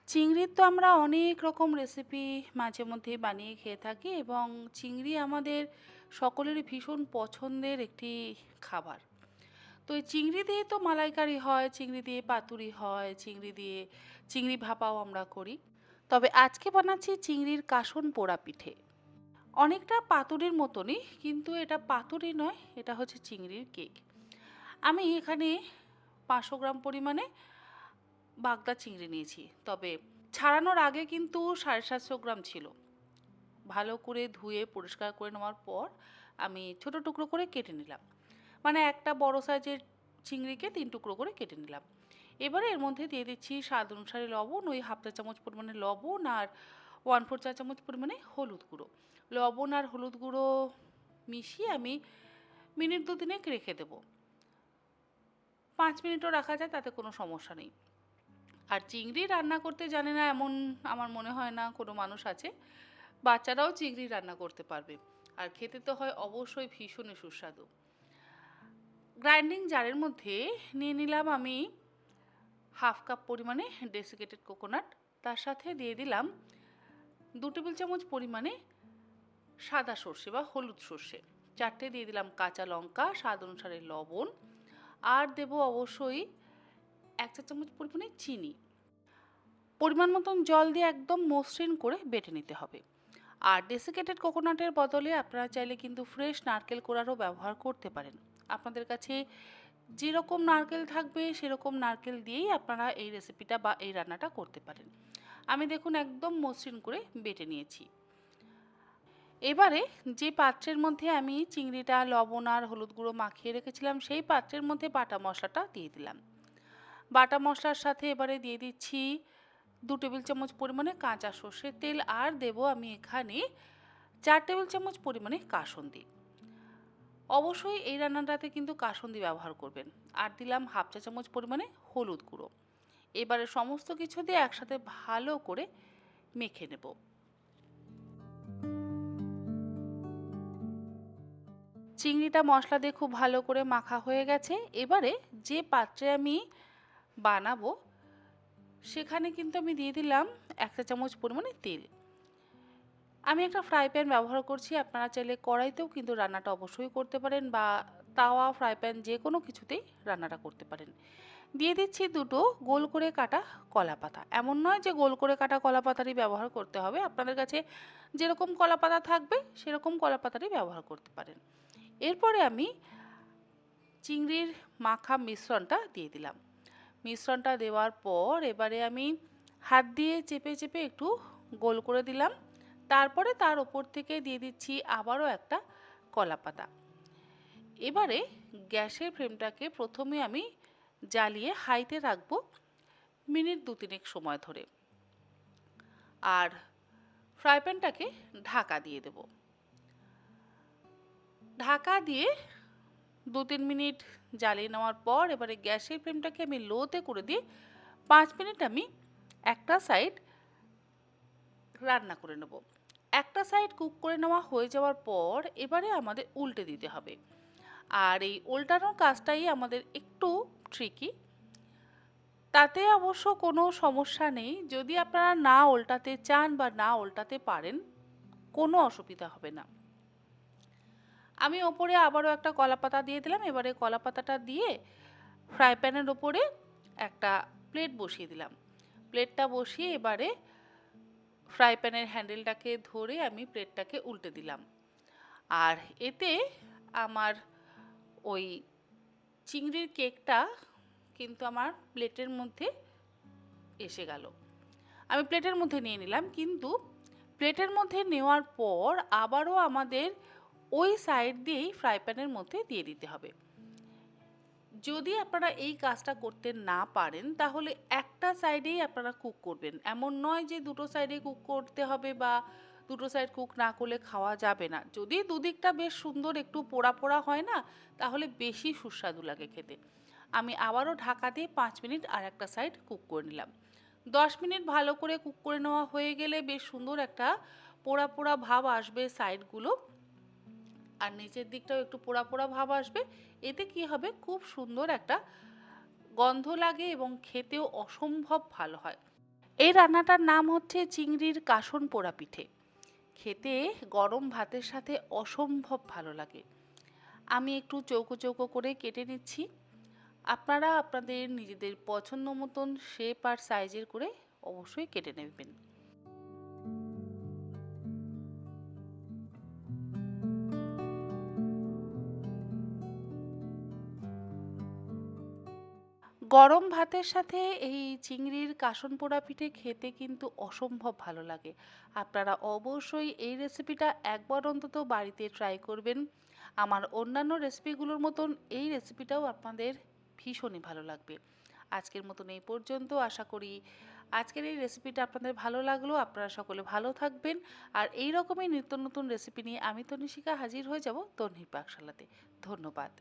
চিংড়ির তো আমরা অনেক রকম রেসিপি মাঝে মধ্যেই বানিয়ে খেয়ে থাকি এবং চিংড়ি আমাদের সকলেরই ভীষণ পছন্দের একটি খাবার। তো এই চিংড়ি দিয়ে তো মালাইকারি হয়, চিংড়ি দিয়ে পাতুরি হয়, চিংড়ি দিয়ে চিংড়ি ভাপাও আমরা করি। তবে আজকে বানাচ্ছি চিংড়ির কাসন পোড়া পিঠে। অনেকটা পাতুরির মতনই, কিন্তু এটা পাতুরি নয়, এটা হচ্ছে চিংড়ির কেক। আমি এখানে ৫০০ গ্রাম পরিমাণে বাগদা চিংড়ি নিয়েছি। তবে ছাড়ানোর আগে কিন্তু ৭৫০ গ্রাম ছিল। ভালো করে ধুয়ে পরিষ্কার করে নেওয়ার পর আমি ছোট টুকরো করে কেটে নিলাম। মানে একটা বড় সাইজের চিংড়িকে ৩ টুকরো করে কেটে নিলাম। এবারে এর মধ্যে দিয়ে দিচ্ছি স্বাদ অনুসারে লবণ, ওই হাফ চা চামচ পরিমাণে লবণ আর 1/4 চা চামচ পরিমাণে হলুদ গুঁড়ো। লবণ আর হলুদ গুঁড়ো মিশিয়ে আমি মিনিট ২-৩ রেখে দেবো। ৫ মিনিটও রাখা যায়, তাতে কোনো সমস্যা নেই। আর চিংড়ি রান্না করতে জানে না এমন আমার মনে হয় না কোনো মানুষ আছে। বাচ্চারাও চিংড়ি রান্না করতে পারবে। আর খেতে তো হয় অবশ্যই ভীষণই সুস্বাদু। গ্রাইন্ডিং জারের মধ্যে নিয়ে নিলাম আমি হাফ কাপ পরিমাণে ডেসিকেটেড কোকোনাট। তার সাথে দিয়ে দিলাম ২ টেবিল চামচ পরিমাণে সাদা সর্ষে বা হলুদ সর্ষে। ৪টে দিয়ে দিলাম কাঁচা লঙ্কা, স্বাদ অনুসারে লবণ, আর দেব অবশ্যই ১ চা চামচ পরিমাণে চিনি। পরিমাণ মতন জল দিয়ে একদম মসৃণ করে বেটে নিতে হবে। আর ডেসিকেটেড কোকোনাটের বদলে আপনারা চাইলে কিন্তু ফ্রেশ নারকেল কোড়ারও ব্যবহার করতে পারেন। আপনাদের কাছে যেরকম নারকেল থাকবে সেরকম নারকেল দিয়েই আপনারা এই রেসিপিটা বা এই রান্নাটা করতে পারেন। আমি দেখুন একদম মসৃণ করে বেটে নিয়েছি। এবারে যে পাত্রের মধ্যে আমি চিংড়িটা লবণ আর হলুদ গুঁড়ো মাখিয়ে রেখেছিলাম সেই পাত্রের মধ্যে বাটা মশলাটা দিয়ে দিলাম। বাটা মশলার সাথে এবারে দিয়ে দিচ্ছি ২ টেবিল চামচ পরিমাণে কাঁচা সর্ষের তেল, আর দেব আমি এখানে ৪ টেবিল চামচ পরিমাণে কাসুন্দি। অবশ্যই এই রান্নাটাতে কিন্তু কাসুন্দি ব্যবহার করবেন। আর দিলাম হাফ চা চামচ পরিমাণে হলুদ গুঁড়ো। এবারে সমস্ত কিছু দিয়ে একসাথে ভালো করে মেখে নেব। চিংড়িটা মশলা দিয়ে খুব ভালো করে মাখা হয়ে গেছে। এবারে যে পাত্রে আমি বানাবো সেখানে কিন্তু আমি দিয়ে দিলাম ১ চা চামচ পরিমাণে তেল। আমি একটা ফ্রাই প্যান ব্যবহার করছি, আপনারা চাইলে কড়াইতেও কিন্তু রান্নাটা অবশ্যই করতে পারেন, বা তাওয়া, ফ্রাই প্যান যে কোনো কিছুতেই রান্নাটা করতে পারেন। দিয়ে দিচ্ছি ২টো গোল করে কাটা কলা পাতা। এমন নয় যে গোল করে কাটা কলা পাতারই ব্যবহার করতে হবে, আপনাদের কাছে যেরকম কলা পাতা থাকবে সেরকম কলা পাতারই ব্যবহার করতে পারেন। এরপরে আমি চিংড়ির মাখা মিশ্রণটা দিয়ে দিলাম। মিশ্রণটা দেওয়ার পর এবারে আমি হাত দিয়ে চেপে চেপে একটু গোল করে দিলাম। তারপরে তার ওপর থেকে দিয়ে দিচ্ছি আবারও একটা কলা পাতা। এবারে গ্যাসের ফ্লেমটাকে প্রথমে আমি জ্বালিয়ে হাইতে রাখবো মিনিট ২-৩ সময় ধরে। আর ফ্রাই প্যানটাকে ঢাকা দিয়ে দেব। ঢাকা দিয়ে ২-৩ মিনিট জ্বালিয়ে নেওয়ার পর এবারে গ্যাসের ফ্লেমটাকে আমি লোতে করে দিয়ে ৫ মিনিট আমি একটা সাইড রান্না করে নেব। একটা সাইড কুক করে নেওয়া হয়ে যাওয়ার পর এবারে আমাদের উল্টে দিতে হবে। আর এই উল্টানোর কাজটাই আমাদের একটু ট্রিকি। তাতে অবশ্য কোনো সমস্যা নেই, যদি আপনারা না উল্টাতে চান বা না উল্টাতে পারেন কোনো অসুবিধা হবে না। আমি ওপরে আবারও একটা কলাপাতা দিয়ে দিলাম। এবারে কলাপাতাটা দিয়ে ফ্রাই প্যানের ওপরে একটা প্লেট বসিয়ে দিলাম। প্লেটটা বসিয়ে এবারে ফ্রাই প্যানের হ্যান্ডেলটাকে ধরে আমি প্লেটটাকে উল্টে দিলাম। আর এতে আমার ওই চিংড়ির কেকটা কিন্তু আমার প্লেটের মধ্যে এসে গেল। আমি প্লেটের মধ্যে নিয়ে নিলাম, কিন্তু প্লেটের মধ্যে নেওয়ার পর আবারও আমাদের ওই সাইড দিয়েই ফ্রাই প্যানের মধ্যে দিয়ে দিতে হবে। যদি আপনারা এই কাজটা করতে না পারেন তাহলে একটা সাইডেই আপনারা কুক করবেন। এমন নয় যে দুটো সাইডে কুক করতে হবে বা দুটো সাইড কুক না করলে খাওয়া যাবে না। যদি দুদিকটা বেশ সুন্দর একটু পোড়া পোড়া হয় না, তাহলে বেশি সুস্বাদু লাগে খেতে। আমি আবারও ঢাকা দিয়ে ৫ মিনিট আর একটা সাইড কুক করে নিলাম। ১০ মিনিট ভালো করে কুক করে নেওয়া হয়ে গেলে বেশ সুন্দর একটা পোড়া পোড়া ভাব আসবে সাইডগুলো, আর নিচের দিকটাও একটু পোড়া পোড়া ভাব আসবে। এতে কি হবে, খুব সুন্দর একটা গন্ধ লাগে এবং খেতেও অসম্ভব ভালো হয়। এই রান্নাটার নাম হচ্ছে চিংড়ির কাসন পোড়া পিঠে। খেতে গরম ভাতের সাথে অসম্ভব ভালো লাগে। আমি একটু চৌকো চৌকো করে কেটে নিচ্ছি। আপনারা আপনাদের নিজেদের পছন্দ মতন শেপ আর সাইজের করে অবশ্যই কেটে নেবেন। গরম ভাতের সাথে এই চিংড়ির কাসন পোড়া পিঠে খেতে কিন্তু অসম্ভব ভালো লাগে। আপনারা অবশ্যই এই রেসিপিটা একবার অন্তত বাড়িতে ট্রাই করবেন। আমার অন্যান্য রেসিপিগুলোর মতন এই রেসিপিটাও আপনাদের ভীষণই ভালো লাগবে। আজকের মতন এই পর্যন্ত। আশা করি আজকের এই রেসিপিটা আপনাদের ভালো লাগলো। আপনারা সকলে ভালো থাকবেন। আর এই রকমই নিত্য নতুন রেসিপি নিয়ে আমি তনিশিকা হাজির হয়ে যাব তন্বীর পাকশালাতে। ধন্যবাদ।